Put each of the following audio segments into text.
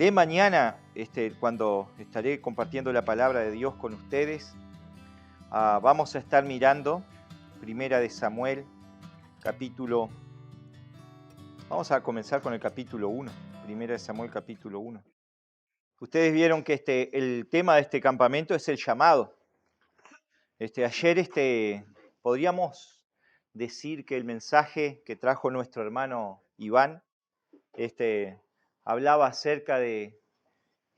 de mañana, cuando estaré compartiendo la palabra de Dios con ustedes, vamos a estar mirando Primera de Samuel, vamos a comenzar con el capítulo 1, Primera de Samuel capítulo 1. Ustedes vieron que el tema de este campamento es el llamado. Ayer podríamos decir que el mensaje que trajo nuestro hermano Iván hablaba acerca de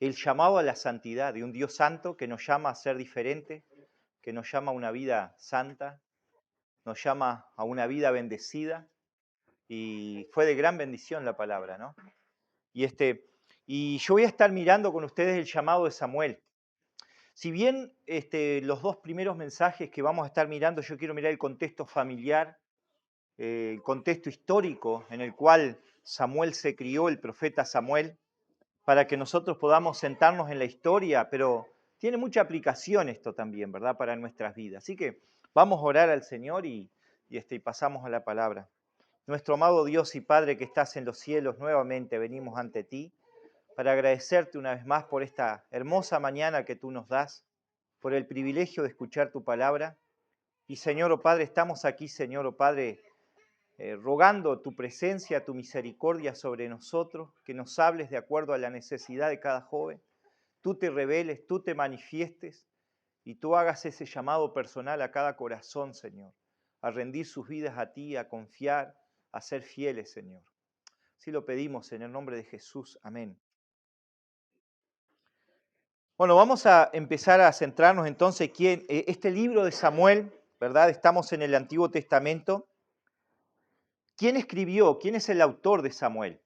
el llamado a la santidad, de un Dios santo que nos llama a ser diferentes, que nos llama a una vida santa, nos llama a una vida bendecida, y fue de gran bendición la palabra, ¿no? Y yo voy a estar mirando con ustedes el llamado de Samuel. Si bien los dos primeros mensajes que vamos a estar mirando, yo quiero mirar el contexto familiar, el contexto histórico en el cual Samuel se crió, el profeta Samuel, para que nosotros podamos sentarnos en la historia, pero tiene mucha aplicación esto también, ¿verdad?, para nuestras vidas. Así que vamos a orar al Señor y pasamos a la palabra. Nuestro amado Dios y Padre que estás en los cielos, nuevamente venimos ante ti para agradecerte una vez más por esta hermosa mañana que tú nos das, por el privilegio de escuchar tu palabra. Y Señor, oh Padre, estamos aquí, Señor, oh Padre, rogando tu presencia, tu misericordia sobre nosotros, que nos hables de acuerdo a la necesidad de cada joven. Tú te reveles, tú te manifiestes y tú hagas ese llamado personal a cada corazón, Señor, a rendir sus vidas a ti, a confiar, a ser fieles, Señor. Así lo pedimos en el nombre de Jesús. Amén. Bueno, vamos a empezar a centrarnos entonces aquí en este libro de Samuel, ¿verdad? Estamos en el Antiguo Testamento. ¿Quién escribió? ¿Quién es el autor de Samuel?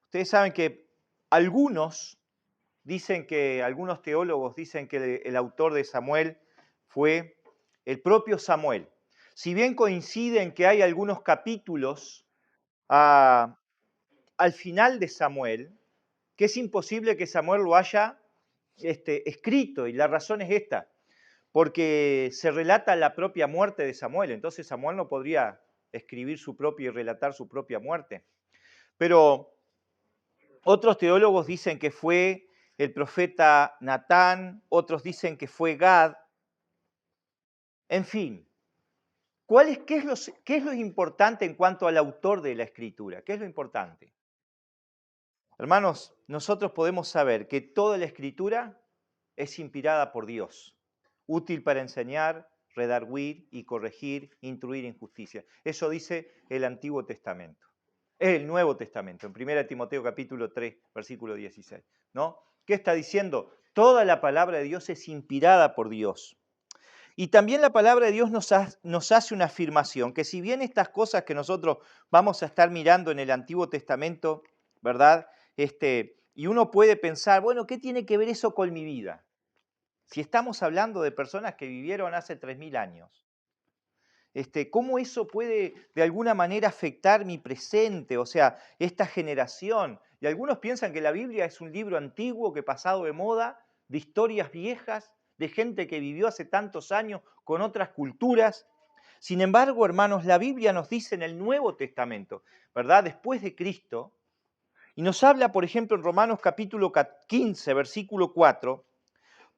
Ustedes saben que algunos teólogos dicen que el autor de Samuel fue el propio Samuel. Si bien coinciden que hay algunos capítulos al final de Samuel, que es imposible que Samuel lo haya escrito, y la razón es esta, porque se relata la propia muerte de Samuel, entonces Samuel no podría escribir su propia y relatar su propia muerte. Pero otros teólogos dicen que fue el profeta Natán, otros dicen que fue Gad. En fin, ¿qué es lo importante en cuanto al autor de la Escritura? ¿Qué es lo importante? Hermanos, nosotros podemos saber que toda la Escritura es inspirada por Dios, útil para enseñar, redarguir y corregir, instruir en justicia. Eso dice el Antiguo Testamento. Es el Nuevo Testamento, en 1 Timoteo capítulo 3, versículo 16, ¿no? ¿Qué está diciendo? Toda la palabra de Dios es inspirada por Dios. Y también la palabra de Dios nos hace una afirmación, que si bien estas cosas que nosotros vamos a estar mirando en el Antiguo Testamento, ¿verdad? Y uno puede pensar, bueno, ¿qué tiene que ver eso con mi vida? Si estamos hablando de personas que vivieron hace 3000 años. ¿Cómo eso puede de alguna manera afectar mi presente, o sea, esta generación? Y algunos piensan que la Biblia es un libro antiguo que pasado de moda, de historias viejas, de gente que vivió hace tantos años con otras culturas. Sin embargo, hermanos, la Biblia nos dice en el Nuevo Testamento, ¿verdad? Después de Cristo, y nos habla, por ejemplo, en Romanos capítulo 15, versículo 4,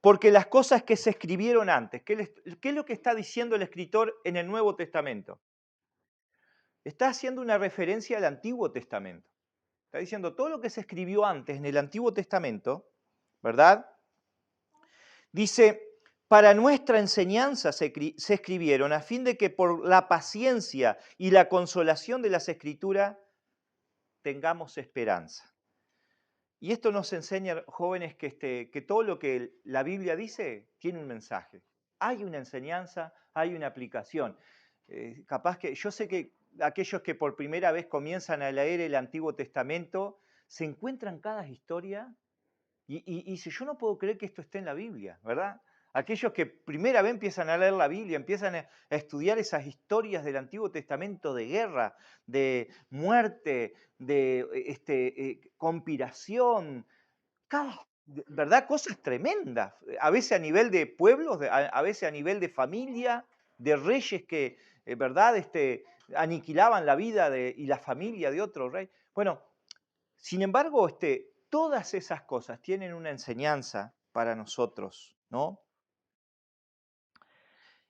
porque las cosas que se escribieron antes, ¿qué es lo que está diciendo el escritor en el Nuevo Testamento? Está haciendo una referencia al Antiguo Testamento. Está diciendo todo lo que se escribió antes en el Antiguo Testamento, ¿verdad? Dice, para nuestra enseñanza se escribieron a fin de que por la paciencia y la consolación de las Escrituras tengamos esperanza. Y esto nos enseña, jóvenes, que todo lo que la Biblia dice tiene un mensaje. Hay una enseñanza, hay una aplicación. Capaz que yo sé que aquellos que por primera vez comienzan a leer el Antiguo Testamento se encuentran cada historia y dicen, yo no puedo creer que esto esté en la Biblia, ¿verdad? Aquellos que primera vez empiezan a leer la Biblia, empiezan a estudiar esas historias del Antiguo Testamento de guerra, de muerte, de conspiración, ¿verdad? Cosas tremendas, a veces a nivel de pueblos, a veces a nivel de familia, de reyes que, ¿verdad? Aniquilaban la vida y la familia de otro rey. Bueno, sin embargo, todas esas cosas tienen una enseñanza para nosotros, ¿no?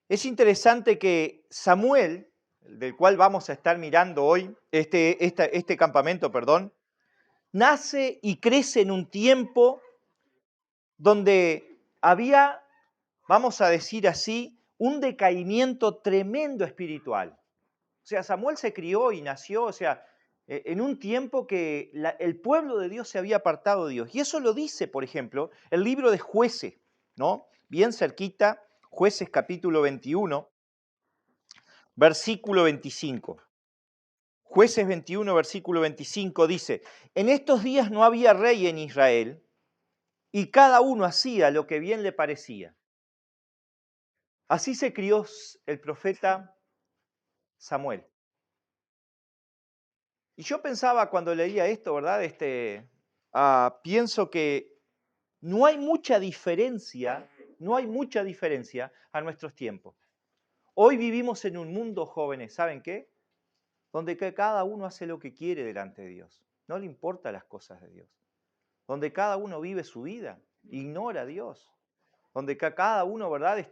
Es interesante que Samuel, del cual vamos a estar mirando hoy, este campamento, perdón, nace y crece en un tiempo donde había, vamos a decir así, un decaimiento tremendo espiritual. O sea, Samuel se crió y nació, o sea, en un tiempo que el pueblo de Dios se había apartado de Dios. Y eso lo dice, por ejemplo, el libro de Jueces, ¿no? Bien cerquita, Jueces capítulo 21, versículo 25. Jueces 21, versículo 25 dice, en estos días no había rey en Israel y cada uno hacía lo que bien le parecía. Así se crió el profeta Samuel. Y yo pensaba cuando leía esto, ¿verdad? Pienso que no hay mucha diferencia, no hay mucha diferencia a nuestros tiempos. Hoy vivimos en un mundo, jóvenes, ¿saben qué? Donde cada uno hace lo que quiere delante de Dios. No le importan las cosas de Dios. Donde cada uno vive su vida, ignora a Dios. Donde cada uno, ¿verdad?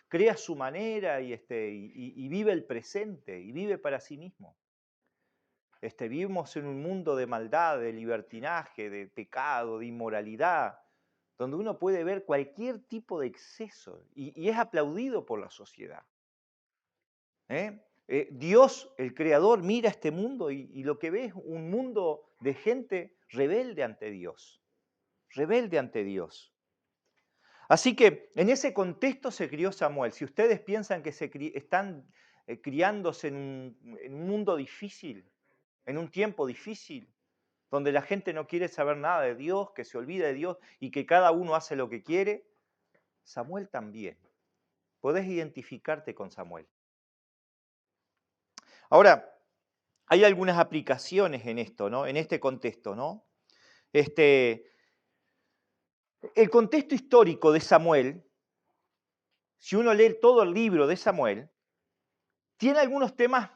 Crea su manera y vive el presente y vive para sí mismo. Vivimos en un mundo de maldad, de libertinaje, de pecado, de inmoralidad, donde uno puede ver cualquier tipo de exceso y es aplaudido por la sociedad. Dios, el Creador, mira este mundo y lo que ve es un mundo de gente rebelde ante Dios, rebelde ante Dios. Así que en ese contexto se crió Samuel. Si ustedes piensan que están criándose en un mundo difícil, en un tiempo difícil, donde la gente no quiere saber nada de Dios, que se olvida de Dios y que cada uno hace lo que quiere, Samuel también. Podés identificarte con Samuel. Ahora, hay algunas aplicaciones en esto, ¿no? En este contexto, ¿no? El contexto histórico de Samuel, si uno lee todo el libro de Samuel, tiene algunos temas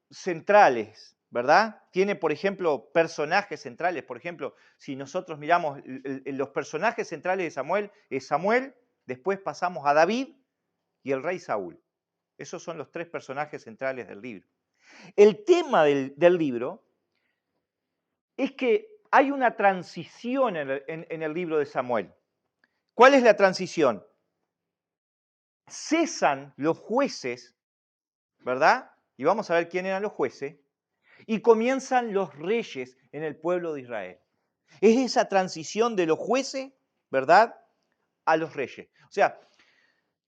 centrales, ¿verdad? Tiene, por ejemplo, personajes centrales. Por ejemplo, si nosotros miramos los personajes centrales de Samuel, es Samuel, después pasamos a David y el rey Saúl. Esos son los tres personajes centrales del libro. El tema del libro es que hay una transición en el libro de Samuel. ¿Cuál es la transición? Cesan los jueces, ¿verdad? Y vamos a ver quién eran los jueces. Y comienzan los reyes en el pueblo de Israel. Es esa transición de los jueces, ¿verdad?, a los reyes. O sea,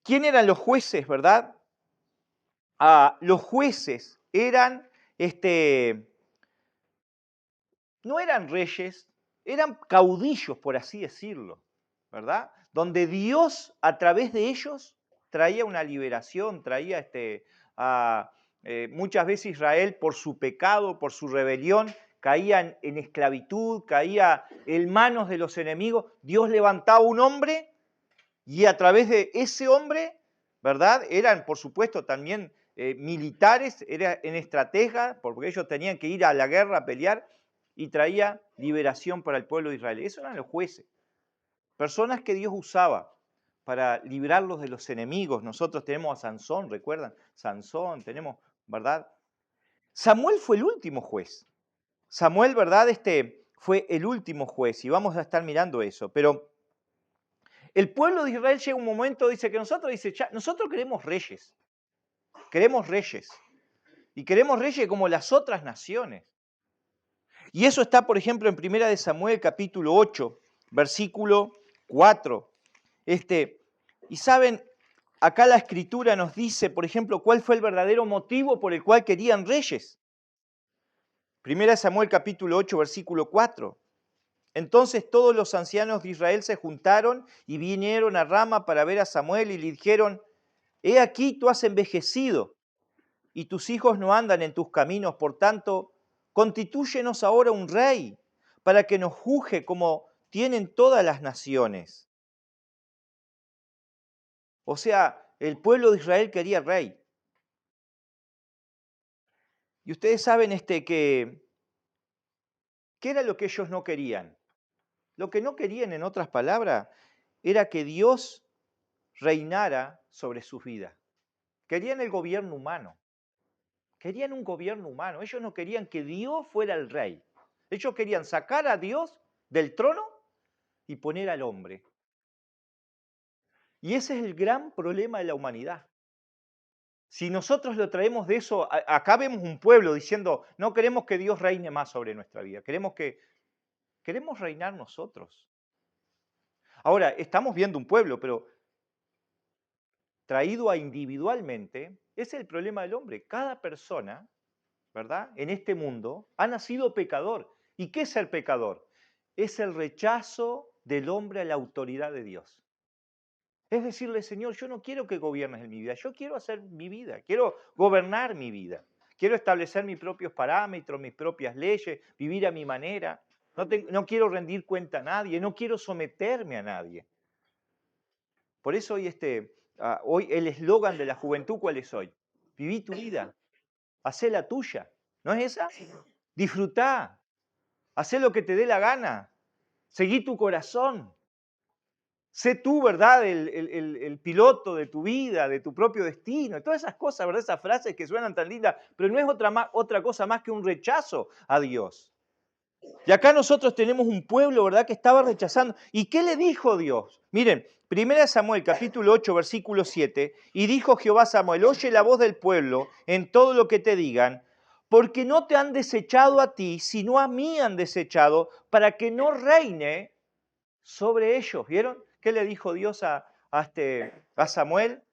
¿quién eran los jueces, verdad? Los jueces eran, no eran reyes, eran caudillos, por así decirlo, ¿verdad? Donde Dios, a través de ellos, traía una liberación, traía muchas veces Israel, por su pecado, por su rebelión, caía en esclavitud, caía en manos de los enemigos. Dios levantaba un hombre y a través de ese hombre, ¿verdad? Eran, por supuesto, también militares, eran en estrategia, porque ellos tenían que ir a la guerra a pelear, y traía liberación para el pueblo de Israel. Esos eran los jueces, personas que Dios usaba para librarlos de los enemigos. Nosotros tenemos a Sansón, ¿recuerdan? Sansón, tenemos, ¿verdad? Samuel fue el último juez. Samuel, ¿verdad? Fue el último juez y vamos a estar mirando eso. Pero el pueblo de Israel llega un momento, dice que nosotros queremos reyes. Queremos reyes. Y queremos reyes como las otras naciones. Y eso está, por ejemplo, en 1 de Samuel capítulo 8, versículo 4. Y saben, acá la escritura nos dice, por ejemplo, cuál fue el verdadero motivo por el cual querían reyes. 1 de Samuel capítulo 8, versículo 4. Entonces todos los ancianos de Israel se juntaron y vinieron a Rama para ver a Samuel y le dijeron, he aquí tú has envejecido y tus hijos no andan en tus caminos, por tanto, constitúyenos ahora un rey para que nos juzgue como tienen todas las naciones. O sea, el pueblo de Israel quería rey. Y ustedes saben ¿qué era lo que ellos no querían? Lo que no querían, en otras palabras, era que Dios reinara sobre sus vidas. Querían el gobierno humano. Querían un gobierno humano. Ellos no querían que Dios fuera el rey. Ellos querían sacar a Dios del trono y poner al hombre. Y ese es el gran problema de la humanidad. Si nosotros lo traemos de eso, acá vemos un pueblo diciendo, no queremos que Dios reine más sobre nuestra vida, queremos reinar nosotros. Ahora, estamos viendo un pueblo, pero traído a individualmente, es el problema del hombre. Cada persona, ¿verdad? En este mundo ha nacido pecador. ¿Y qué es ser pecador? Es el rechazo del hombre a la autoridad de Dios. Es decirle, Señor, yo no quiero que gobiernes en mi vida, yo quiero hacer mi vida, quiero gobernar mi vida, quiero establecer mis propios parámetros, mis propias leyes, vivir a mi manera. No quiero rendir cuenta a nadie, no quiero someterme a nadie. Por eso hoy el eslogan de la juventud, ¿cuál es hoy? Viví tu vida, hacé la tuya. ¿No es esa? Disfrutá, hacé lo que te dé la gana, seguí tu corazón. Sé tú, ¿verdad?, el piloto de tu vida, de tu propio destino, y todas esas cosas, ¿verdad?, esas frases que suenan tan lindas, pero no es otra cosa más que un rechazo a Dios. Y acá nosotros tenemos un pueblo, ¿verdad?, que estaba rechazando. ¿Y qué le dijo Dios? Miren, 1 Samuel capítulo 8, versículo 7, y dijo Jehová a Samuel, oye la voz del pueblo en todo lo que te digan, porque no te han desechado a ti, sino a mí han desechado, para que no reine sobre ellos. ¿Vieron? ¿Qué le dijo Dios a Samuel?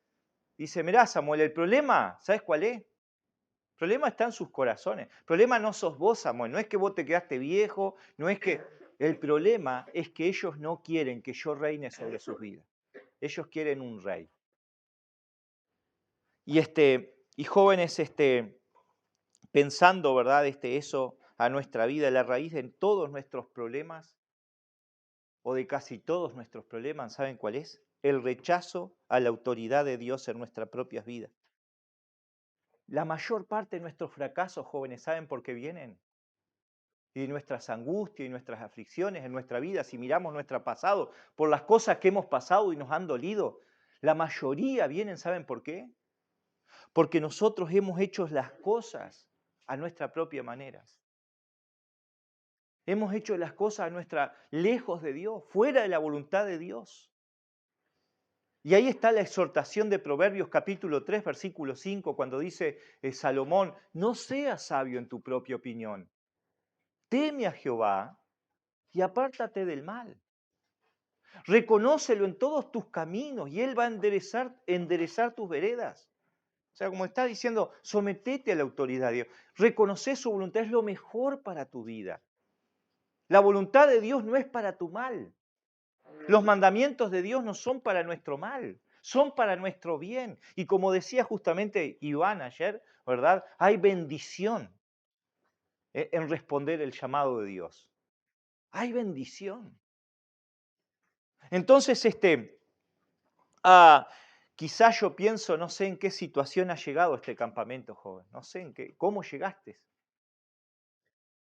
Dice, mirá Samuel, el problema, ¿sabes cuál es? El problema está en sus corazones. El problema no sos vos, Samuel, no es que vos te quedaste viejo, no es que... El problema es que ellos no quieren que yo reine sobre sus vidas. Ellos quieren un rey. Y jóvenes, pensando, ¿verdad?, eso a nuestra vida, la raíz de todos nuestros problemas, o de casi todos nuestros problemas, ¿saben cuál es? El rechazo a la autoridad de Dios en nuestras propias vidas. La mayor parte de nuestros fracasos, jóvenes, ¿saben por qué vienen? Y nuestras angustias y nuestras aflicciones en nuestra vida, si miramos nuestro pasado, por las cosas que hemos pasado y nos han dolido, la mayoría vienen, ¿saben por qué? Porque nosotros hemos hecho las cosas a nuestra propia manera. Hemos hecho las cosas lejos de Dios, fuera de la voluntad de Dios. Y ahí está la exhortación de Proverbios capítulo 3, versículo 5, cuando dice Salomón, no seas sabio en tu propia opinión. Teme a Jehová y apártate del mal. Reconócelo en todos tus caminos y Él va a enderezar tus veredas. O sea, como está diciendo, sometete a la autoridad de Dios. Reconocer su voluntad es lo mejor para tu vida. La voluntad de Dios no es para tu mal. Los mandamientos de Dios no son para nuestro mal, son para nuestro bien. Y como decía justamente Iván ayer, ¿verdad? Hay bendición en responder el llamado de Dios. Hay bendición. Entonces, quizás yo pienso, no sé en qué situación ha llegado este campamento, joven. No sé cómo llegaste.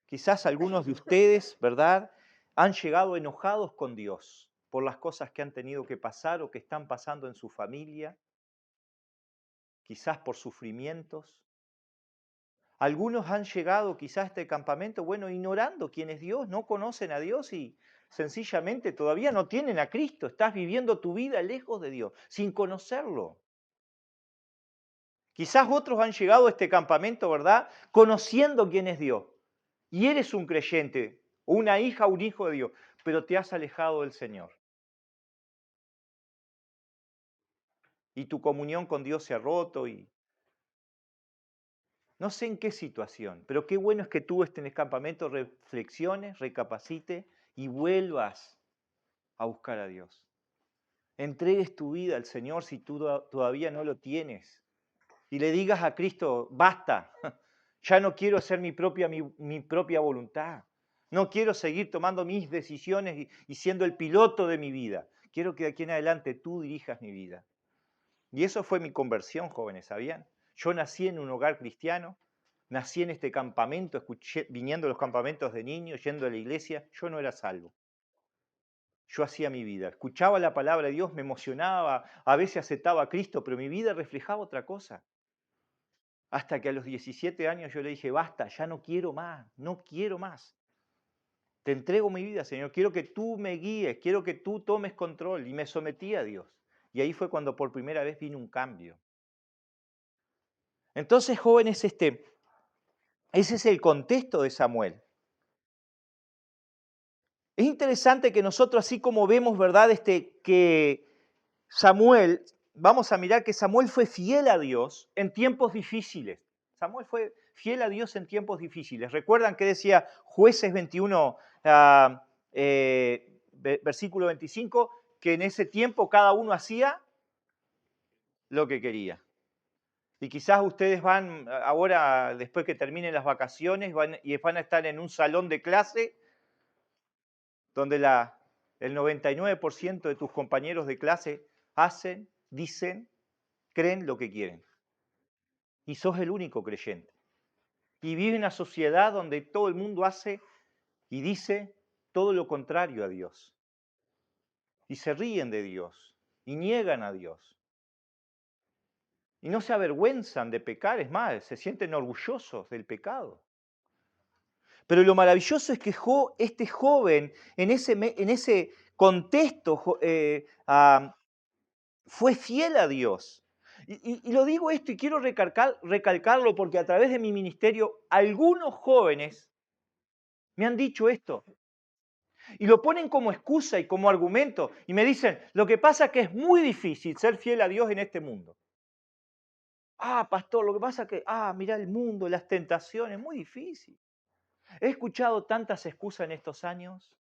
Quizás algunos de ustedes, ¿verdad?, han llegado enojados con Dios por las cosas que han tenido que pasar o que están pasando en su familia, quizás por sufrimientos. Algunos han llegado quizás a este campamento, bueno, ignorando quién es Dios, no conocen a Dios y sencillamente todavía no tienen a Cristo. Estás viviendo tu vida lejos de Dios, sin conocerlo. Quizás otros han llegado a este campamento, ¿verdad?, conociendo quién es Dios. Y eres un creyente, una hija, un hijo de Dios, pero te has alejado del Señor. Y tu comunión con Dios se ha roto y no sé en qué situación, pero qué bueno es que tú en el campamento reflexiones, recapacites y vuelvas a buscar a Dios. Entregues tu vida al Señor si tú todavía no lo tienes. Y le digas a Cristo, basta, ya no quiero hacer mi propia voluntad. No quiero seguir tomando mis decisiones y siendo el piloto de mi vida. Quiero que de aquí en adelante tú dirijas mi vida. Y eso fue mi conversión, jóvenes, ¿sabían? Yo nací en un hogar cristiano, nací en este campamento, viniendo a los campamentos de niños, yendo a la iglesia, yo no era salvo. yo hacía mi vida. Escuchaba la palabra de Dios, me emocionaba, a veces aceptaba a Cristo, pero mi vida reflejaba otra cosa. Hasta que a los 17 años yo le dije, basta, ya no quiero más, no quiero más. Te entrego mi vida, Señor, quiero que tú me guíes, quiero que tú tomes control. Y me sometí a Dios. Y ahí fue cuando por primera vez vino un cambio. Entonces, jóvenes, ese es el contexto de Samuel. Es interesante que nosotros, así como vemos, ¿verdad? Que Samuel, vamos a mirar que Samuel fue fiel a Dios en tiempos difíciles. Samuel fue fiel a Dios en tiempos difíciles. ¿Recuerdan que decía Jueces 21, versículo 25? Que en ese tiempo cada uno hacía lo que quería. Y quizás ustedes van ahora, después que terminen las vacaciones, y van a estar en un salón de clase donde el 99% de tus compañeros de clase hacen, dicen, creen lo que quieren. Y sos el único creyente. Y vive en una sociedad donde todo el mundo hace y dice todo lo contrario a Dios. Y se ríen de Dios. Y niegan a Dios. Y no se avergüenzan de pecar, es más, se sienten orgullosos del pecado. Pero lo maravilloso es que este joven, en ese contexto, fue fiel a Dios. Y lo digo esto y quiero recalcarlo porque a través de mi ministerio algunos jóvenes me han dicho esto y lo ponen como excusa y como argumento y me dicen, lo que pasa es que es muy difícil ser fiel a Dios en este mundo. Ah, pastor, lo que pasa es que, mirá el mundo, las tentaciones, es muy difícil. He escuchado tantas excusas en estos años.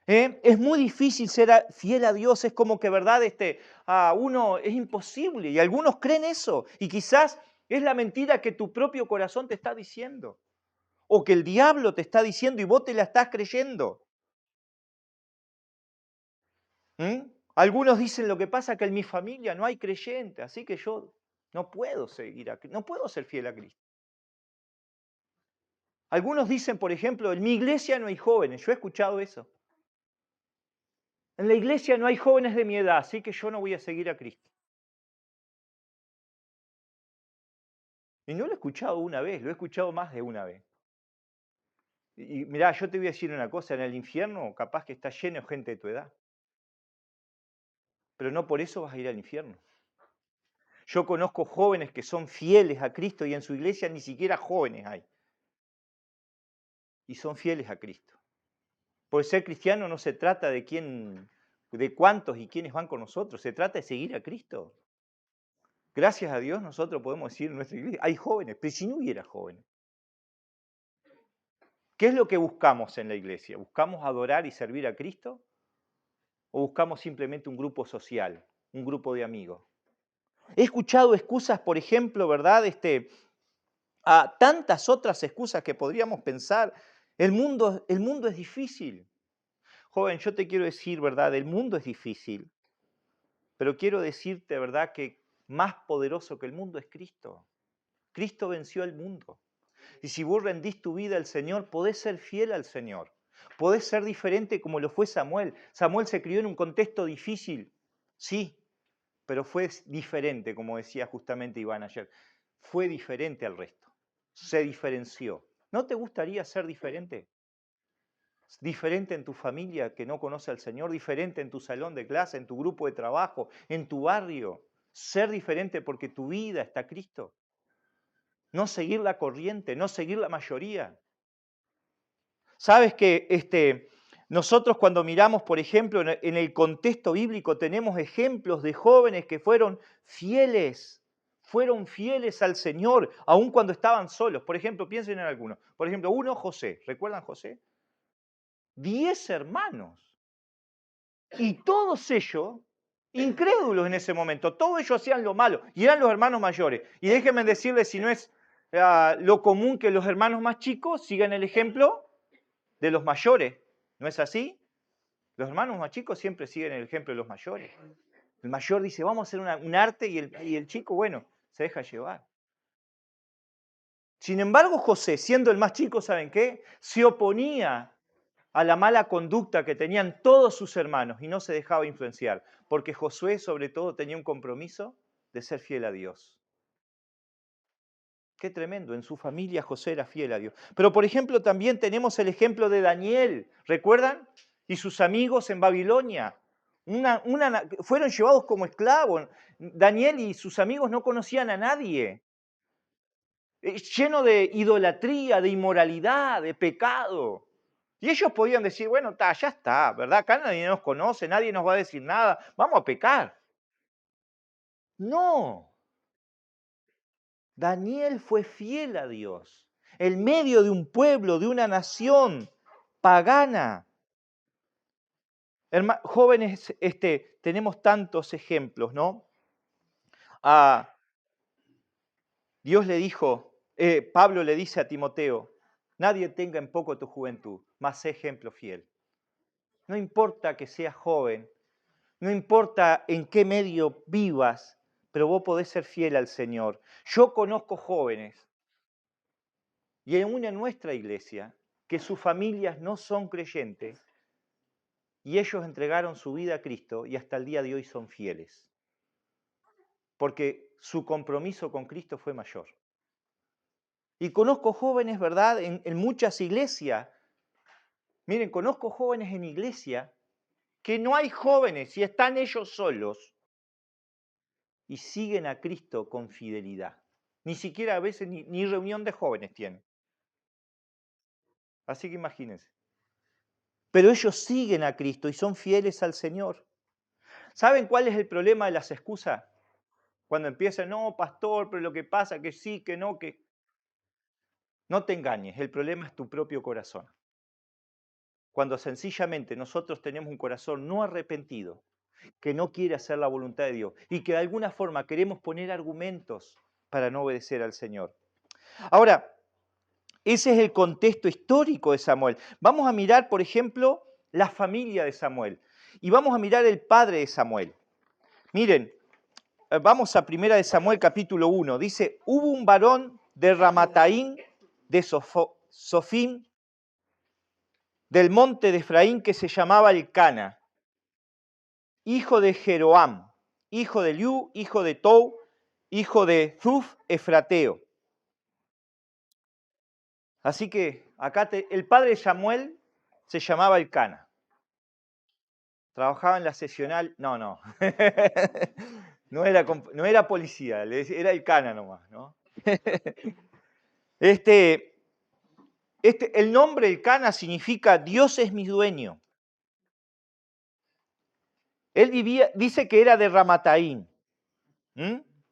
Es muy difícil ser fiel a Dios, es como que, ¿verdad? Uno es imposible y algunos creen eso y quizás es la mentira que tu propio corazón te está diciendo o que el diablo te está diciendo y vos te la estás creyendo. Algunos dicen lo que pasa es que en mi familia no hay creyente, así que yo no puedo no puedo ser fiel a Cristo. Algunos dicen, por ejemplo, en mi iglesia no hay jóvenes, yo he escuchado eso. En la iglesia no hay jóvenes de mi edad, así que yo no voy a seguir a Cristo. Y no lo he escuchado una vez, lo he escuchado más de una vez. Y mirá, yo te voy a decir una cosa, en el infierno capaz que está lleno de gente de tu edad. Pero no por eso vas a ir al infierno. Yo conozco jóvenes que son fieles a Cristo y en su iglesia ni siquiera jóvenes hay. Y son fieles a Cristo. Porque ser cristiano no se trata de cuántos y quiénes van con nosotros, se trata de seguir a Cristo. Gracias a Dios nosotros podemos decir en nuestra iglesia, hay jóvenes, pero si no hubiera jóvenes. ¿Qué es lo que buscamos en la iglesia? ¿Buscamos adorar y servir a Cristo? ¿O buscamos simplemente un grupo social, un grupo de amigos? He escuchado excusas, por ejemplo, ¿verdad? A tantas otras excusas que podríamos pensar. El mundo es difícil. Joven, yo te quiero decir, ¿verdad? El mundo es difícil. Pero quiero decirte, ¿verdad? Que más poderoso que el mundo es Cristo. Cristo venció al mundo. Y si vos rendís tu vida al Señor, podés ser fiel al Señor. Podés ser diferente como lo fue Samuel. Samuel se crió en un contexto difícil, sí, pero fue diferente, como decía justamente Iván ayer. Fue diferente al resto. Se diferenció. ¿No te gustaría ser diferente? Diferente en tu familia que no conoce al Señor, diferente en tu salón de clase, en tu grupo de trabajo, en tu barrio. Ser diferente porque tu vida está a Cristo. No seguir la corriente, no seguir la mayoría. Sabes que nosotros cuando miramos, por ejemplo, en el contexto bíblico, tenemos ejemplos de jóvenes que fueron fieles al Señor, aun cuando estaban solos. Por ejemplo, piensen en algunos. Por ejemplo, uno, José. ¿Recuerdan José? 10 hermanos. Y todos ellos, incrédulos en ese momento, todos ellos hacían lo malo y eran los hermanos mayores. Y déjenme decirles, si no es lo común que los hermanos más chicos sigan el ejemplo de los mayores. ¿No es así? Los hermanos más chicos siempre siguen el ejemplo de los mayores. El mayor dice, vamos a hacer un arte y el chico, bueno, se deja llevar. Sin embargo, José, siendo el más chico, ¿saben qué? Se oponía a la mala conducta que tenían todos sus hermanos y no se dejaba influenciar, porque Josué sobre todo tenía un compromiso de ser fiel a Dios. Qué tremendo, en su familia José era fiel a Dios. Pero por ejemplo también tenemos el ejemplo de Daniel, ¿recuerdan? Y sus amigos en Babilonia. Fueron llevados como esclavos. Daniel y sus amigos no conocían a nadie. Lleno de idolatría, de inmoralidad, de pecado. Y ellos podían decir, bueno, ya está, ¿verdad? Acá nadie nos conoce, nadie nos va a decir nada, vamos a pecar. No, Daniel fue fiel a Dios, en medio de un pueblo, de una nación pagana. Jóvenes, tenemos tantos ejemplos, ¿no? Dios le dijo, Pablo le dice a Timoteo, nadie tenga en poco tu juventud, mas sé ejemplo fiel. No importa que seas joven, no importa en qué medio vivas, pero vos podés ser fiel al Señor. Yo conozco jóvenes, y aún en nuestra iglesia, que sus familias no son creyentes, y ellos entregaron su vida a Cristo y hasta el día de hoy son fieles, porque su compromiso con Cristo fue mayor. Y conozco jóvenes, ¿verdad?, en muchas iglesias. Miren, conozco jóvenes en iglesia que no hay jóvenes y están ellos solos y siguen a Cristo con fidelidad. Ni siquiera a veces ni reunión de jóvenes tienen. Así que imagínense. Pero ellos siguen a Cristo y son fieles al Señor. ¿Saben cuál es el problema de las excusas? Cuando empiezan, no, pastor, pero lo que pasa que sí, que no, que... No te engañes, el problema es tu propio corazón. Cuando sencillamente nosotros tenemos un corazón no arrepentido, que no quiere hacer la voluntad de Dios y que de alguna forma queremos poner argumentos para no obedecer al Señor. Ahora, ese es el contexto histórico de Samuel. Vamos a mirar, por ejemplo, la familia de Samuel y vamos a mirar el padre de Samuel. Miren, vamos a 1 de Samuel capítulo 1. Dice, hubo un varón de Ramataín, de Sofim, del monte de Efraín, que se llamaba Elcana, hijo de Jeroam, hijo de Liu, hijo de Tou, hijo de Zuf, efrateo. Así que acá el padre de Samuel se llamaba Elcana. Trabajaba en la sesional, no. no era policía, era Elcana nomás, ¿no? El nombre Elcana significa Dios es mi dueño. Él dice que era de Ramataín.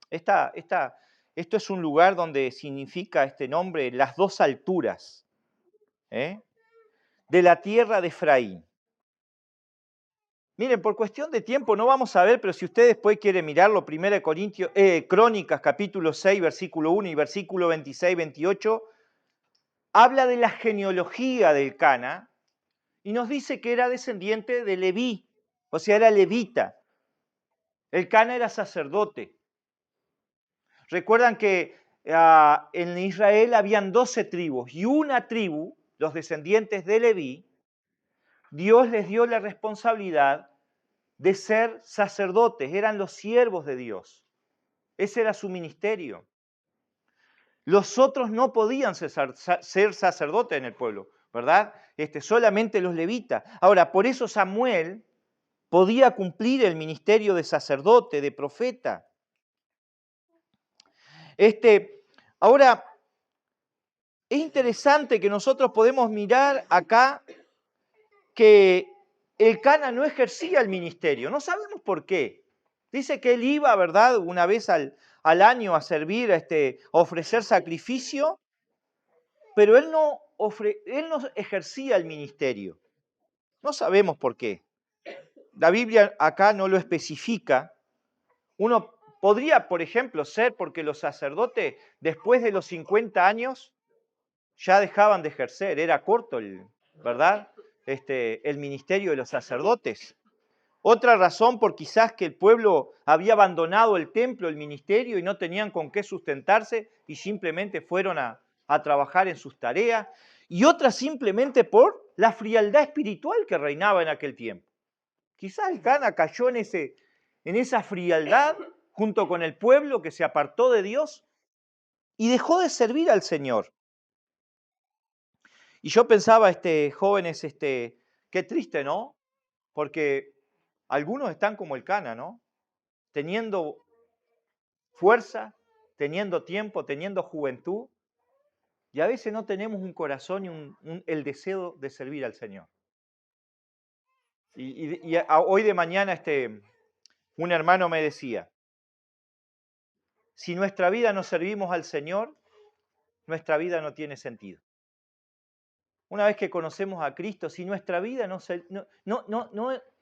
Esto es un lugar donde significa este nombre las dos alturas, de la tierra de Efraín. Miren, por cuestión de tiempo no vamos a ver, pero si ustedes después quieren mirarlo, 1 Corintios, Crónicas, capítulo 6, versículo 1 y versículo 26, 28, habla de la genealogía del Elcana y nos dice que era descendiente de Leví, o sea, era levita. Elcana era sacerdote. Recuerdan que en Israel habían 12 tribus y una tribu, los descendientes de Leví, Dios les dio la responsabilidad de ser sacerdotes, eran los siervos de Dios. Ese era su ministerio. Los otros no podían ser sacerdotes en el pueblo, ¿verdad? Solamente los levitas. Ahora, por eso Samuel podía cumplir el ministerio de sacerdote, de profeta. Ahora, es interesante que nosotros podemos mirar acá que Elcana no ejercía el ministerio. No sabemos por qué. Dice que él iba, ¿verdad?, una vez al año a servir, a ofrecer sacrificio, pero él no ejercía el ministerio. No sabemos por qué. La Biblia acá no lo especifica. Uno podría, por ejemplo, ser porque los sacerdotes, después de los 50 años, ya dejaban de ejercer. Era corto, ¿verdad?, el ministerio de los sacerdotes. Otra razón por quizás que el pueblo había abandonado el templo, el ministerio, y no tenían con qué sustentarse y simplemente fueron a trabajar en sus tareas. Y otra simplemente por la frialdad espiritual que reinaba en aquel tiempo. Quizás el Cana cayó en esa frialdad junto con el pueblo que se apartó de Dios y dejó de servir al Señor. Y yo pensaba, jóvenes, qué triste, ¿no? Porque algunos están como el Cana, ¿no? Teniendo fuerza, teniendo tiempo, teniendo juventud, y a veces no tenemos un corazón y el deseo de servir al Señor. Hoy de mañana un hermano me decía, si nuestra vida no servimos al Señor, nuestra vida no tiene sentido. Una vez que conocemos a Cristo, si nuestra vida no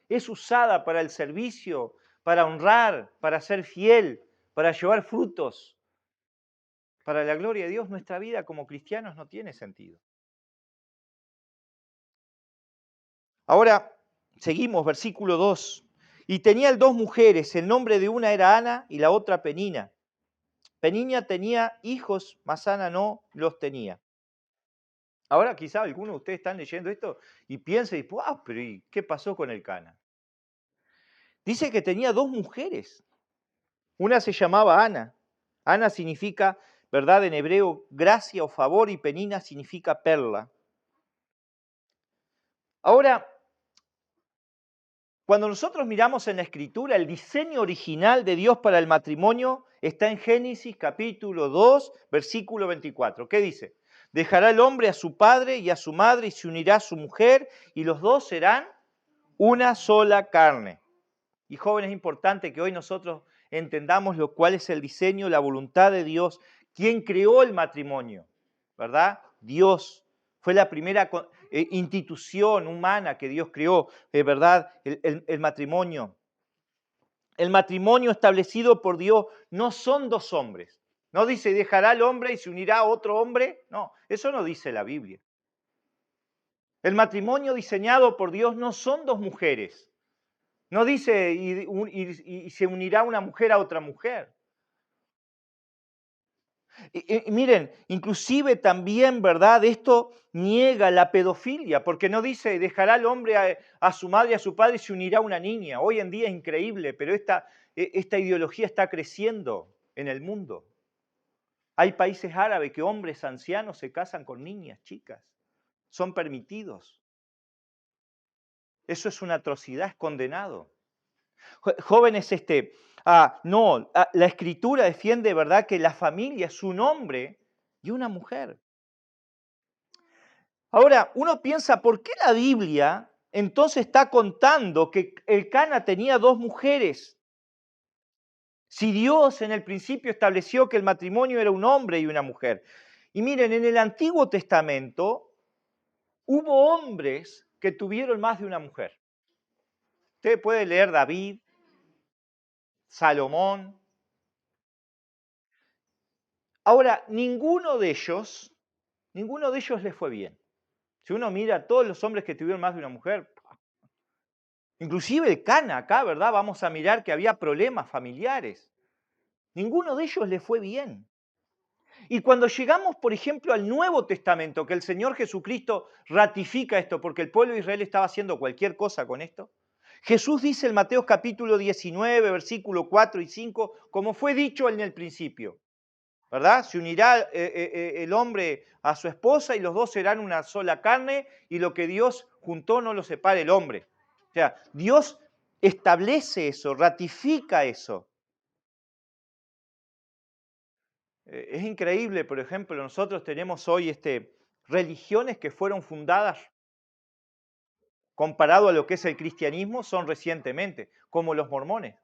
es usada para el servicio, para honrar, para ser fiel, para llevar frutos, para la gloria de Dios, nuestra vida como cristianos no tiene sentido. Ahora, seguimos, versículo 2. Y tenía él 2 mujeres, el nombre de una era Ana y la otra Penina. Penina tenía hijos, mas Ana no los tenía. Ahora quizá algunos de ustedes están leyendo esto y piensan, wow, pero ¿y qué pasó con el Cana? Dice que tenía 2 mujeres. Una se llamaba Ana. Ana significa, ¿verdad? En hebreo, gracia o favor, y Penina significa perla. Ahora, cuando nosotros miramos en la Escritura, el diseño original de Dios para el matrimonio está en Génesis capítulo 2, versículo 24. ¿Qué dice? Dejará el hombre a su padre y a su madre y se unirá a su mujer y los dos serán una sola carne. Y jóvenes, es importante que hoy nosotros entendamos cuál es el diseño, la voluntad de Dios. ¿Quién creó el matrimonio? ¿Verdad? Dios. Fue la primera institución humana que Dios creó, ¿verdad? El matrimonio. El matrimonio establecido por Dios no son 2 hombres. No dice, dejará el hombre y se unirá a otro hombre. No, eso no dice la Biblia. El matrimonio diseñado por Dios no son 2 mujeres. No dice, y se unirá una mujer a otra mujer. Y miren, inclusive también, ¿verdad? Esto niega la pedofilia, porque no dice, dejará el hombre a su madre y a su padre y se unirá a una niña. Hoy en día es increíble, pero esta ideología está creciendo en el mundo. Hay países árabes que hombres ancianos se casan con niñas, chicas. Son permitidos. Eso es una atrocidad, es condenado. Jóvenes, la Escritura defiende, ¿verdad?, que la familia es un hombre y una mujer. Ahora, uno piensa, ¿por qué la Biblia entonces está contando que el Cana tenía 2 mujeres? Si Dios en el principio estableció que el matrimonio era un hombre y una mujer. Y miren, en el Antiguo Testamento hubo hombres que tuvieron más de una mujer. Usted puede leer David, Salomón. Ahora, ninguno de ellos les fue bien. Si uno mira a todos los hombres que tuvieron más de una mujer, inclusive el Cana acá, ¿verdad? Vamos a mirar que había problemas familiares. Ninguno de ellos le fue bien. Y cuando llegamos, por ejemplo, al Nuevo Testamento, que el Señor Jesucristo ratifica esto, porque el pueblo de Israel estaba haciendo cualquier cosa con esto, Jesús dice en Mateo capítulo 19, versículo 4 y 5, como fue dicho en el principio, ¿verdad? Se unirá el hombre a su esposa y los dos serán una sola carne y lo que Dios juntó no lo separe el hombre. O sea, Dios establece eso, ratifica eso. Es increíble, por ejemplo, nosotros tenemos hoy religiones que fueron fundadas, comparado a lo que es el cristianismo, son recientemente, como los mormones,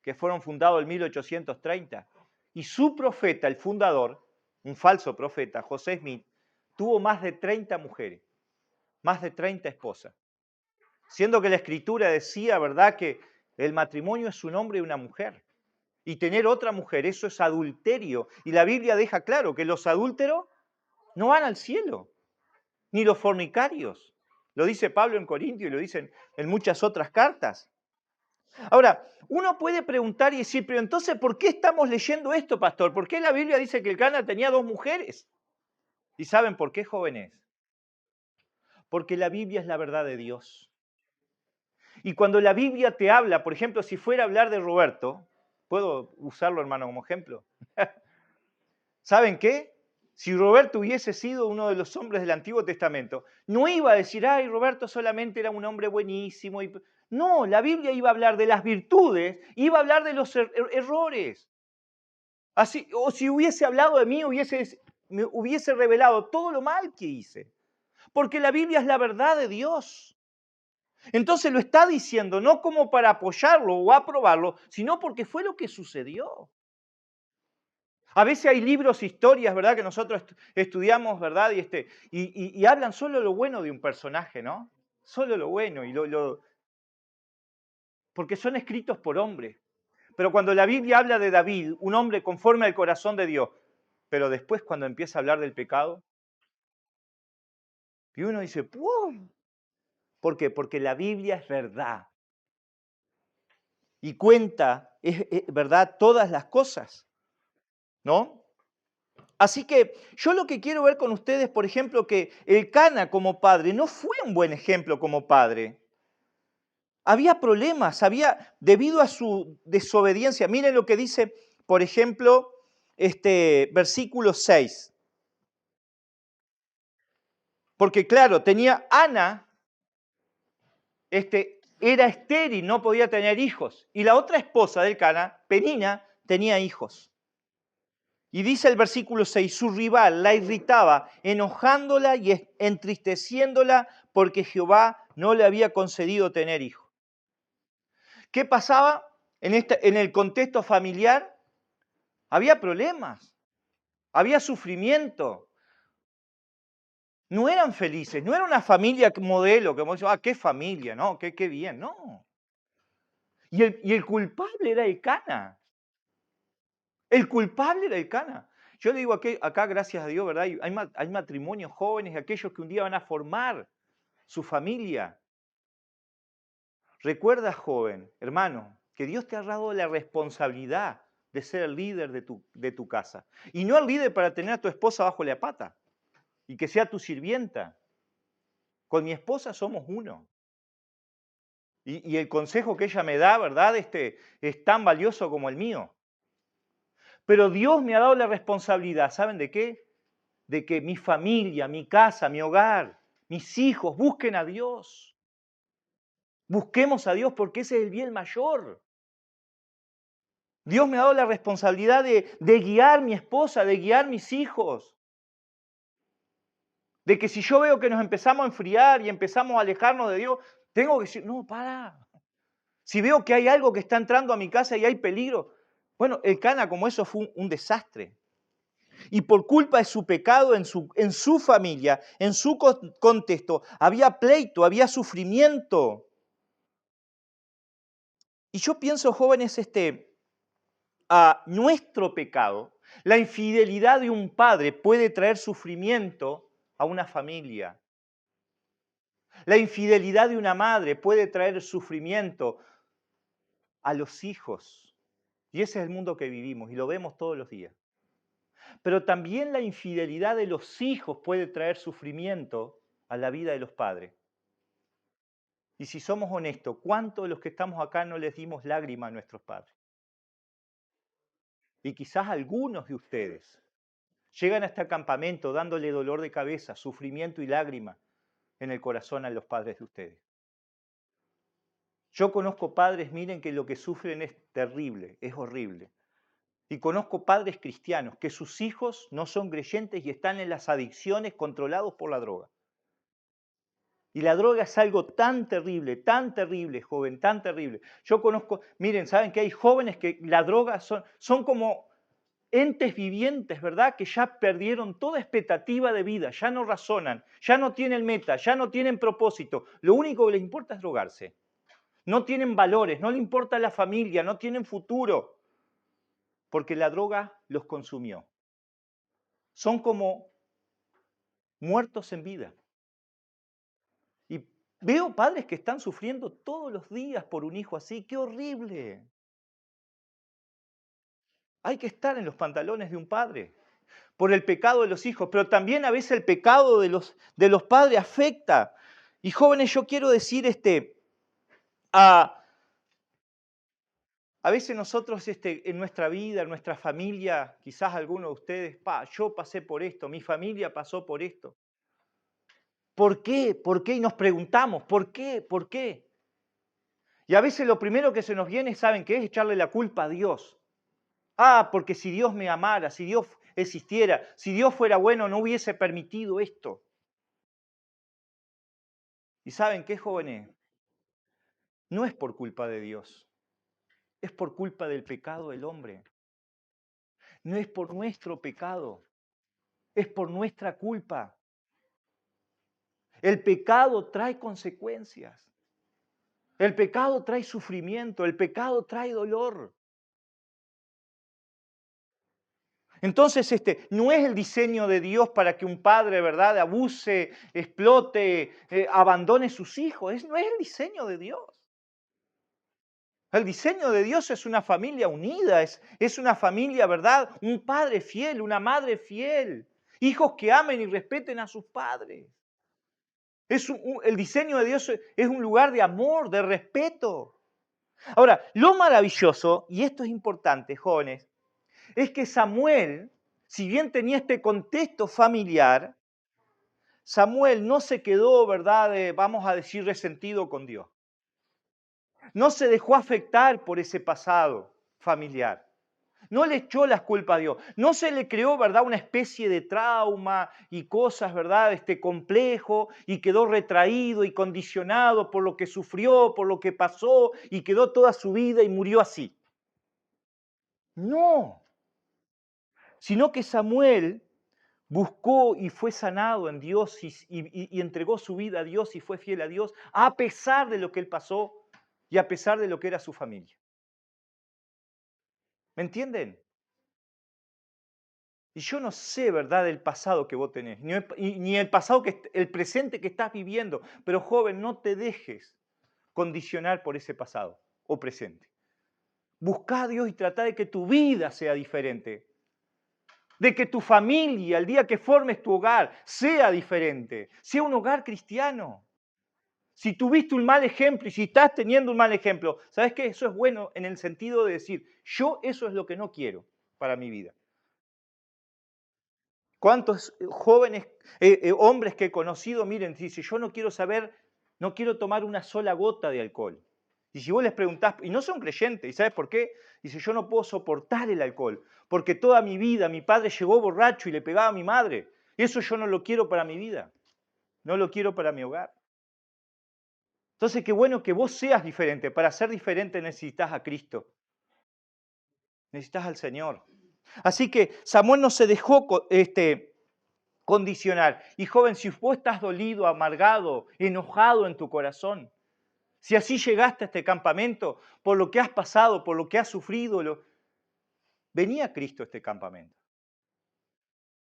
que fueron fundados en 1830. Y su profeta, el fundador, un falso profeta, José Smith, tuvo más de 30 mujeres, más de 30 esposas. Siendo que la Escritura decía, ¿verdad?, que el matrimonio es un hombre y una mujer. Y tener otra mujer, eso es adulterio. Y la Biblia deja claro que los adúlteros no van al cielo, ni los fornicarios. Lo dice Pablo en Corintios y lo dicen en muchas otras cartas. Ahora, uno puede preguntar y decir, pero entonces, ¿por qué estamos leyendo esto, pastor? ¿Por qué la Biblia dice que el Cana tenía 2 mujeres? ¿Y saben por qué, jóvenes? Porque la Biblia es la verdad de Dios. Y cuando la Biblia te habla, por ejemplo, si fuera a hablar de Roberto, ¿puedo usarlo, hermano, como ejemplo? ¿Saben qué? Si Roberto hubiese sido uno de los hombres del Antiguo Testamento, no iba a decir, ay, Roberto solamente era un hombre buenísimo. No, la Biblia iba a hablar de las virtudes, iba a hablar de los errores. Así, o si hubiese hablado de mí, me hubiese revelado todo lo mal que hice. Porque la Biblia es la verdad de Dios. Entonces lo está diciendo no como para apoyarlo o aprobarlo, sino porque fue lo que sucedió. A veces hay libros, historias, ¿verdad? Que nosotros estudiamos, ¿verdad? Y hablan solo lo bueno de un personaje, ¿no? Solo lo bueno, porque son escritos por hombres. Pero cuando la Biblia habla de David, un hombre conforme al corazón de Dios, pero después cuando empieza a hablar del pecado, y uno dice, ¡pum! ¿Por qué? Porque la Biblia es verdad. Y cuenta, verdad, todas las cosas, ¿no? Así que yo lo que quiero ver con ustedes, por ejemplo, que Elcana como padre no fue un buen ejemplo como padre. Había problemas, debido a su desobediencia. Miren lo que dice, por ejemplo, versículo 6. Porque claro, tenía Ana, era estéril, no podía tener hijos. Y la otra esposa de Elcana, Penina, tenía hijos. Y dice el versículo 6, su rival la irritaba, enojándola y entristeciéndola porque Jehová no le había concedido tener hijos. ¿Qué pasaba en el contexto familiar? Había problemas, había sufrimiento. No eran felices, no era una familia modelo, que vos decís, qué familia, ¿no? Qué bien, no. Y el culpable era Elcana. El culpable era Elcana. Yo le digo acá, gracias a Dios, ¿verdad? Hay matrimonios jóvenes, aquellos que un día van a formar su familia. Recuerda, joven, hermano, que Dios te ha dado la responsabilidad de ser el líder de tu casa. Y no el líder para tener a tu esposa bajo la pata y que sea tu sirvienta. Con mi esposa somos uno. Y el consejo que ella me da, ¿verdad? Es tan valioso como el mío. Pero Dios me ha dado la responsabilidad, ¿saben de qué? De que mi familia, mi casa, mi hogar, mis hijos busquen a Dios. Busquemos a Dios porque ese es el bien mayor. Dios me ha dado la responsabilidad de guiar mi esposa, de guiar mis hijos. De que si yo veo que nos empezamos a enfriar y empezamos a alejarnos de Dios, tengo que decir, no, para. Si veo que hay algo que está entrando a mi casa y hay peligro. Bueno, Elcana como eso fue un desastre. Y por culpa de su pecado en su familia, en su contexto, había pleito, había sufrimiento. Y yo pienso, jóvenes, a nuestro pecado, la infidelidad de un padre puede traer sufrimiento a una familia. La infidelidad de una madre puede traer sufrimiento a los hijos. Y ese es el mundo que vivimos y lo vemos todos los días. Pero también la infidelidad de los hijos puede traer sufrimiento a la vida de los padres. Y si somos honestos, ¿cuántos de los que estamos acá no les dimos lágrimas a nuestros padres? Y quizás algunos de ustedes llegan a este campamento dándole dolor de cabeza, sufrimiento y lágrima en el corazón a los padres de ustedes. Yo conozco padres, miren que lo que sufren es terrible, es horrible. Y conozco padres cristianos que sus hijos no son creyentes y están en las adicciones controlados por la droga. Y la droga es algo tan terrible, joven, tan terrible. Yo conozco, miren, saben que hay jóvenes que la droga son como entes vivientes, ¿verdad? Que ya perdieron toda expectativa de vida, ya no razonan, ya no tienen meta, ya no tienen propósito. Lo único que les importa es drogarse. No tienen valores, no les importa la familia, no tienen futuro, porque la droga los consumió. Son como muertos en vida. Y veo padres que están sufriendo todos los días por un hijo así. ¡Qué horrible! Hay que estar en los pantalones de un padre por el pecado de los hijos, pero también a veces el pecado de los padres afecta. Y jóvenes, yo quiero decir, a, a veces nosotros en nuestra vida, en nuestra familia, quizás algunos de ustedes, yo pasé por esto, mi familia pasó por esto. ¿Por qué? ¿Por qué? Y nos preguntamos, ¿por qué? ¿Por qué? Y a veces lo primero que se nos viene, ¿saben qué es? Echarle la culpa a Dios. Porque si Dios me amara, si Dios existiera, si Dios fuera bueno, no hubiese permitido esto. ¿Y saben qué, jóvenes? No es por culpa de Dios, es por culpa del pecado del hombre. No es por nuestro pecado, es por nuestra culpa. El pecado trae consecuencias. El pecado trae sufrimiento, el pecado trae dolor. Entonces, no es el diseño de Dios para que un padre, ¿verdad?, abuse, explote, abandone sus hijos. No es el diseño de Dios. El diseño de Dios es una familia unida, es una familia, ¿verdad? Un padre fiel, una madre fiel. Hijos que amen y respeten a sus padres. El diseño de Dios es un lugar de amor, de respeto. Ahora, lo maravilloso, y esto es importante, jóvenes, es que Samuel, si bien tenía este contexto familiar, Samuel no se quedó, ¿verdad?, vamos a decir, resentido con Dios. No se dejó afectar por ese pasado familiar. No le echó las culpas a Dios. No se le creó, ¿verdad?, una especie de trauma y cosas, ¿verdad?, complejo, y quedó retraído y condicionado por lo que sufrió, por lo que pasó, y quedó toda su vida y murió así. No, sino que Samuel buscó y fue sanado en Dios y entregó su vida a Dios y fue fiel a Dios, a pesar de lo que él pasó y a pesar de lo que era su familia. ¿Me entienden? Y yo no sé, ¿verdad?, el pasado que vos tenés, ni el pasado el presente que estás viviendo. Pero joven, no te dejes condicionar por ese pasado o presente. Buscá a Dios y trata de que tu vida sea diferente. De que tu familia, el día que formes tu hogar, sea diferente. Sea un hogar cristiano. Si tuviste un mal ejemplo y si estás teniendo un mal ejemplo, ¿sabes qué? Eso es bueno en el sentido de decir, yo eso es lo que no quiero para mi vida. ¿Cuántos jóvenes, hombres que he conocido, miren, dice, yo no quiero saber, no quiero tomar una sola gota de alcohol? Y si vos les preguntás, y no son creyentes, ¿y sabes por qué? Dice, yo no puedo soportar el alcohol, porque toda mi vida mi padre llegó borracho y le pegaba a mi madre. Y eso yo no lo quiero para mi vida, no lo quiero para mi hogar. Entonces, qué bueno que vos seas diferente. Para ser diferente necesitas a Cristo, necesitas al Señor. Así que Samuel no se dejó condicionar. Y joven, si vos estás dolido, amargado, enojado en tu corazón, si así llegaste a este campamento por lo que has pasado, por lo que has sufrido, venía a Cristo a este campamento.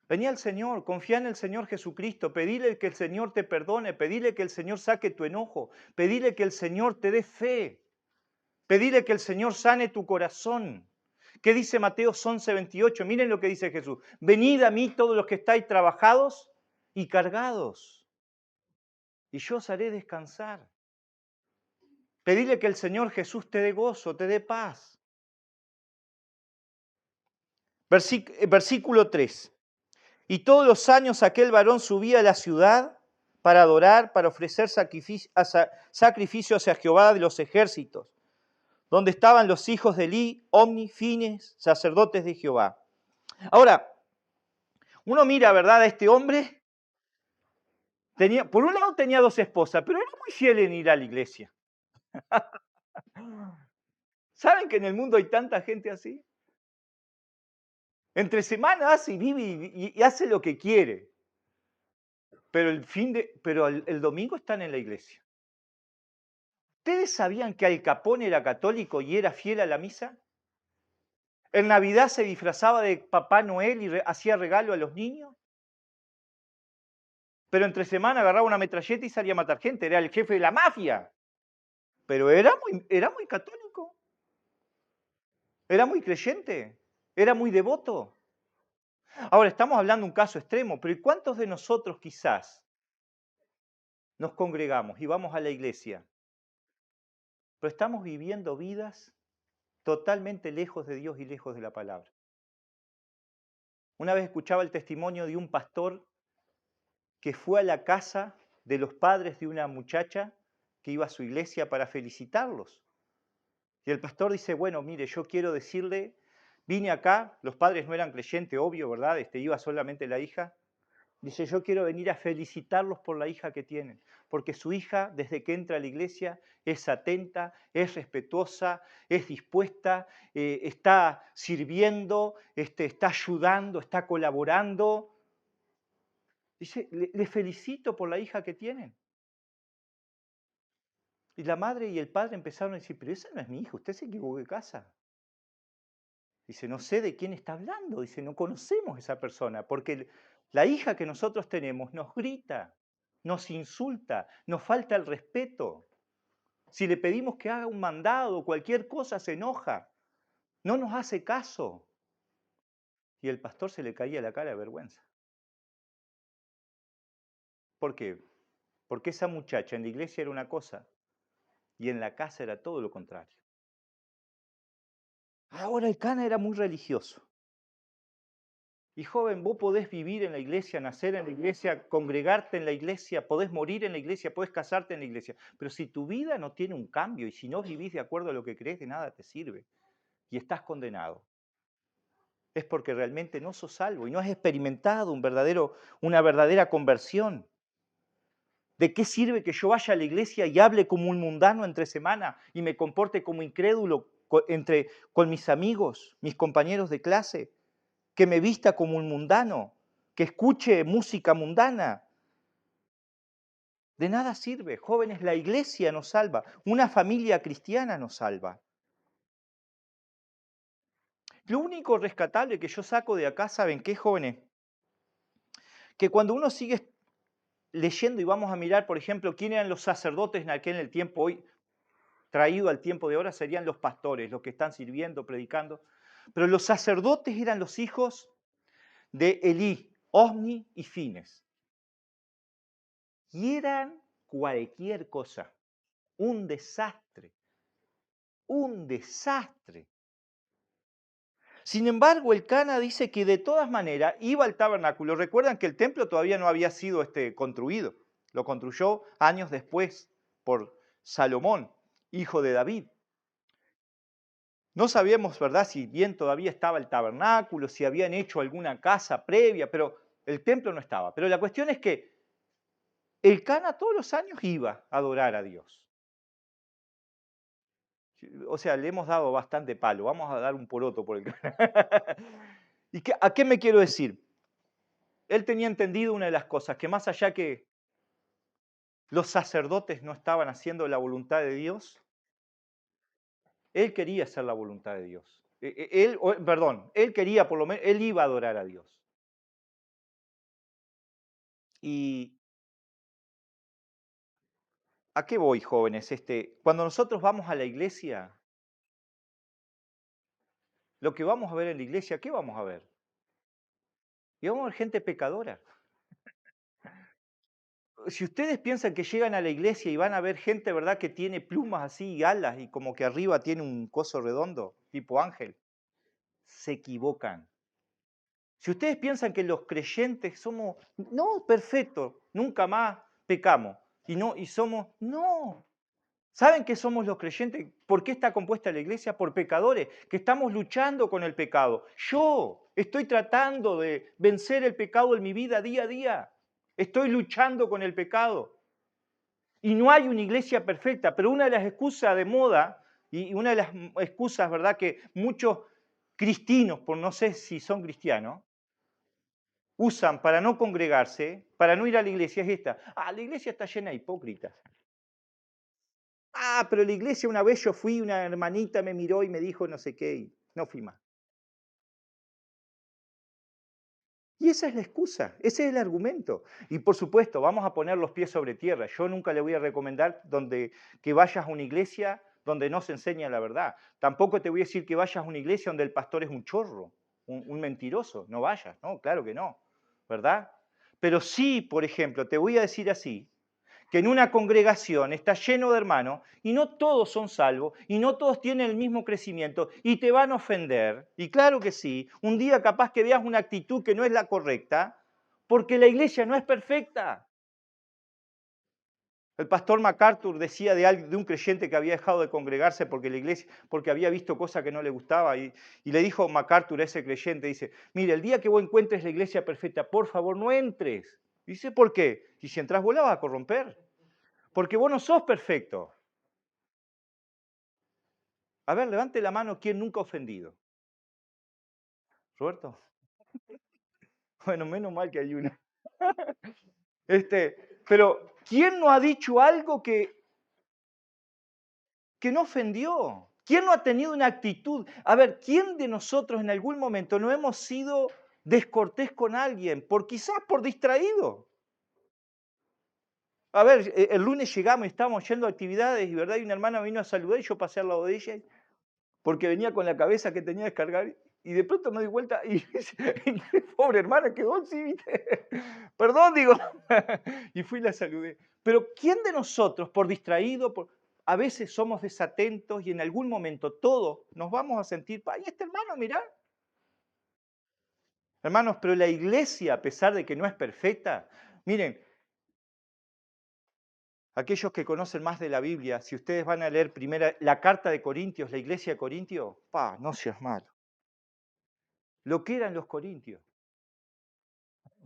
Venía al Señor, confía en el Señor Jesucristo, pedile que el Señor te perdone, pedile que el Señor saque tu enojo, pedile que el Señor te dé fe, pedile que el Señor sane tu corazón. ¿Qué dice Mateo 11:28? Miren lo que dice Jesús. Venid a mí todos los que estáis trabajados y cargados, y yo os haré descansar. Pedile que el Señor Jesús te dé gozo, te dé paz. Versículo 3. Y todos los años aquel varón subía a la ciudad para adorar, para ofrecer sacrificios a Jehová de los ejércitos, donde estaban los hijos de Elí, Omni, Fines, sacerdotes de Jehová. Ahora, uno mira, ¿verdad?, a este hombre. Por un lado tenía 2 esposas, pero era muy fiel en ir a la iglesia. ¿Saben que en el mundo hay tanta gente así? Entre semana hace y vive y hace lo que quiere, pero el domingo están en la iglesia. ¿Ustedes sabían que Al Capone era católico y era fiel a la misa? En Navidad se disfrazaba de Papá Noel y hacía regalo a los niños. Pero entre semana agarraba una metralleta y salía a matar gente. Era el jefe de la mafia. Pero era muy católico. Era muy creyente. Era muy devoto. Ahora, estamos hablando de un caso extremo, pero ¿y cuántos de nosotros quizás nos congregamos y vamos a la iglesia, pero estamos viviendo vidas totalmente lejos de Dios y lejos de la palabra. Una vez escuchaba el testimonio de un pastor que fue a la casa de los padres de una muchacha que iba a su iglesia para felicitarlos. Y el pastor dice, bueno, mire, yo quiero decirle, vine acá, los padres no eran creyentes, obvio, ¿verdad? Iba solamente la hija. Dice, yo quiero venir a felicitarlos por la hija que tienen, porque su hija, desde que entra a la iglesia, es atenta, es respetuosa, es dispuesta, está sirviendo, está ayudando, está colaborando. Dice, le felicito por la hija que tienen. Y la madre y el padre empezaron a decir, pero esa no es mi hija, usted se equivocó de casa. Dice, no sé de quién está hablando. Dice, no conocemos a esa persona, porque la hija que nosotros tenemos nos grita, nos insulta, nos falta el respeto. Si le pedimos que haga un mandado o cualquier cosa, se enoja, no nos hace caso. Y el pastor se le caía la cara de vergüenza. ¿Por qué? Porque esa muchacha en la iglesia era una cosa y en la casa era todo lo contrario. Ahora el Cana era muy religioso. Y joven, vos podés vivir en la iglesia, nacer en la iglesia, congregarte en la iglesia, podés morir en la iglesia, podés casarte en la iglesia. Pero si tu vida no tiene un cambio y si no vivís de acuerdo a lo que crees, de nada te sirve. Y estás condenado. Es porque realmente no sos salvo y no has experimentado una verdadera conversión. ¿De qué sirve que yo vaya a la iglesia y hable como un mundano entre semana y me comporte como incrédulo con mis amigos, mis compañeros de clase? Que me vista como un mundano, que escuche música mundana. De nada sirve, jóvenes, la iglesia nos salva, una familia cristiana nos salva. Lo único rescatable que yo saco de acá, ¿saben qué, jóvenes? Que cuando uno sigue leyendo y vamos a mirar, por ejemplo, quién eran los sacerdotes en aquel tiempo, hoy traído al tiempo de ahora serían los pastores, los que están sirviendo, predicando. Pero los sacerdotes eran los hijos de Elí, Osni y Fines. Y eran cualquier cosa, un desastre, un desastre. Sin embargo, el Cana dice que de todas maneras iba al tabernáculo. Recuerdan que el templo todavía no había sido construido, lo construyó años después por Salomón, hijo de David. No sabíamos, ¿verdad?, si bien todavía estaba el tabernáculo, si habían hecho alguna casa previa, pero el templo no estaba. Pero la cuestión es que el Cana todos los años iba a adorar a Dios. O sea, le hemos dado bastante palo, vamos a dar un poroto por el Cana. ¿Y a qué me quiero decir? Él tenía entendido una de las cosas, que más allá que los sacerdotes no estaban haciendo la voluntad de Dios, él quería hacer la voluntad de Dios. Él quería, por lo menos, él iba a adorar a Dios. ¿Y a qué voy, jóvenes? Cuando nosotros vamos a la iglesia, lo que vamos a ver en la iglesia, ¿qué vamos a ver? Y vamos a ver gente pecadora. Si ustedes piensan que llegan a la iglesia y van a ver gente, ¿verdad?, que tiene plumas así y alas y como que arriba tiene un coso redondo, tipo ángel, se equivocan. Si ustedes piensan que los creyentes somos, no, perfecto, nunca más pecamos, no. ¿Saben qué somos los creyentes? ¿Por qué está compuesta la iglesia? Por pecadores, que estamos luchando con el pecado. Yo estoy tratando de vencer el pecado en mi vida día a día. Estoy luchando con el pecado. Y no hay una iglesia perfecta, pero una de las excusas de moda y una de las excusas, ¿verdad?, que muchos cristinos, por no sé si son cristianos, usan para no congregarse, para no ir a la iglesia, es esta. La iglesia está llena de hipócritas. Pero la iglesia una vez yo fui, una hermanita me miró y me dijo no sé qué, y no fui más. Y esa es la excusa, ese es el argumento. Y por supuesto, vamos a poner los pies sobre tierra. Yo nunca le voy a recomendar que vayas a una iglesia donde no se enseña la verdad. Tampoco te voy a decir que vayas a una iglesia donde el pastor es un chorro, un mentiroso. No vayas, no, claro que no, ¿verdad? Pero sí, por ejemplo, te voy a decir así, que en una congregación está lleno de hermanos y no todos son salvos y no todos tienen el mismo crecimiento y te van a ofender. Y claro que sí, un día capaz que veas una actitud que no es la correcta, porque la iglesia no es perfecta. El pastor MacArthur decía de un creyente que había dejado de congregarse porque la iglesia, porque había visto cosas que no le gustaba, y le dijo MacArthur a ese creyente, dice, mire, el día que vos encuentres la iglesia perfecta, por favor no entres. Dice, ¿por qué? Y si entras vos la vas a corromper, porque vos no sos perfecto. A ver, levante la mano, ¿quién nunca ha ofendido? ¿Roberto? Bueno, menos mal que hay una. Pero, ¿quién no ha dicho algo que no ofendió? ¿Quién no ha tenido una actitud? A ver, ¿quién de nosotros en algún momento no hemos sido descortés con alguien? Quizás por distraído. A ver, el lunes llegamos y estábamos yendo a actividades y verdad, y una hermana vino a saludar y yo pasé al lado de ella porque venía con la cabeza que tenía que descargar y de pronto me di vuelta y pobre hermana quedó así, ¿viste? Perdón, digo. Y fui y la saludé. Pero ¿quién de nosotros, por distraído, a veces somos desatentos y en algún momento todos nos vamos a sentir, ay, este hermano, mirá. Hermanos, pero la iglesia, a pesar de que no es perfecta, miren, aquellos que conocen más de la Biblia, si ustedes van a leer primera la carta de Corintios, la iglesia de Corintios, no seas malo. Lo que eran los corintios.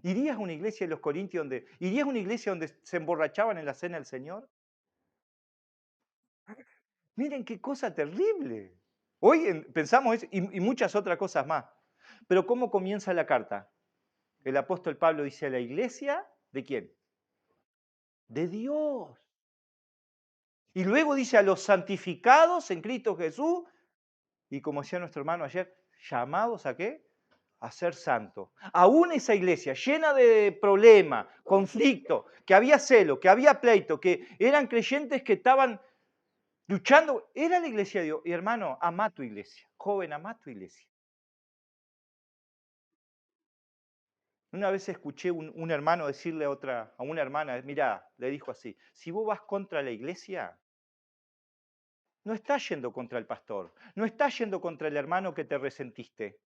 ¿Irías a una iglesia de los corintios irías a una iglesia donde se emborrachaban en la cena del Señor? Miren qué cosa terrible. Hoy pensamos eso y muchas otras cosas más. Pero ¿cómo comienza la carta? El apóstol Pablo dice a la iglesia, ¿de quién? De Dios. Y luego dice a los santificados en Cristo Jesús, y como decía nuestro hermano ayer, llamados ¿a qué? A ser santos. Aún esa iglesia llena de problemas, conflictos, que había celo, que había pleito, que eran creyentes que estaban luchando, era la iglesia de Dios. Y hermano, ama tu iglesia. Joven, ama tu iglesia. Una vez escuché un hermano decirle a una hermana, mira, le dijo así, si vos vas contra la iglesia, no estás yendo contra el pastor, no estás yendo contra el hermano que te resentiste,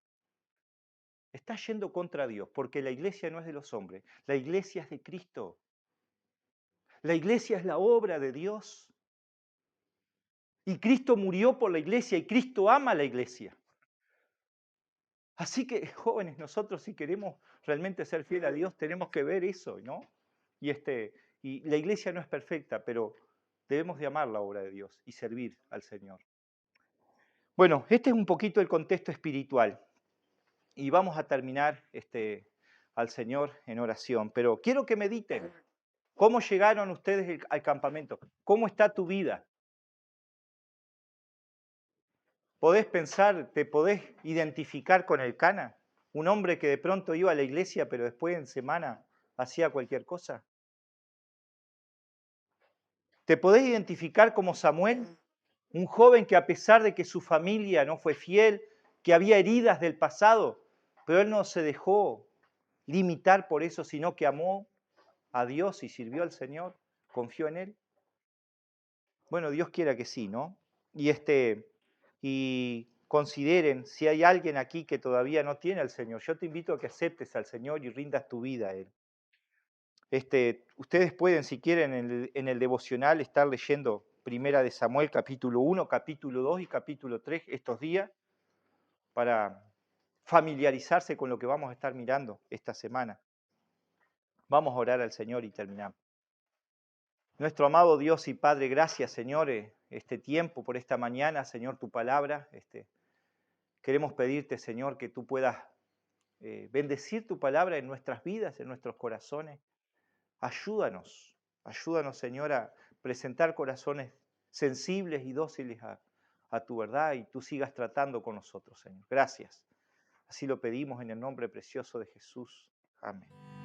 estás yendo contra Dios, porque la iglesia no es de los hombres, la iglesia es de Cristo. La iglesia es la obra de Dios. Y Cristo murió por la iglesia y Cristo ama a la iglesia. Así que, jóvenes, nosotros si queremos realmente ser fiel a Dios, tenemos que ver eso, ¿no? Y la iglesia no es perfecta, pero debemos de amar la obra de Dios y servir al Señor. Bueno, este es un poquito el contexto espiritual. Y vamos a terminar al Señor en oración. Pero quiero que mediten. ¿Cómo llegaron ustedes al campamento? ¿Cómo está tu vida? ¿Podés pensar, te podés identificar con el Cana? Un hombre que de pronto iba a la iglesia, pero después en semana hacía cualquier cosa. ¿Te podés identificar como Samuel? Un joven que a pesar de que su familia no fue fiel, que había heridas del pasado, pero él no se dejó limitar por eso, sino que amó a Dios y sirvió al Señor, confió en Él. Bueno, Dios quiera que sí, ¿no? Y consideren si hay alguien aquí que todavía no tiene al Señor. Yo te invito a que aceptes al Señor y rindas tu vida a Él. Ustedes pueden, si quieren, en el devocional estar leyendo Primera de Samuel, capítulo 1, capítulo 2 y capítulo 3 estos días para familiarizarse con lo que vamos a estar mirando esta semana. Vamos a orar al Señor y terminamos. Nuestro amado Dios y Padre, gracias, Señor, este tiempo, por esta mañana, Señor, tu palabra. Queremos pedirte, Señor, que tú puedas bendecir tu palabra en nuestras vidas, en nuestros corazones. Ayúdanos, Señor, a presentar corazones sensibles y dóciles a tu verdad y tú sigas tratando con nosotros, Señor. Gracias. Así lo pedimos en el nombre precioso de Jesús. Amén.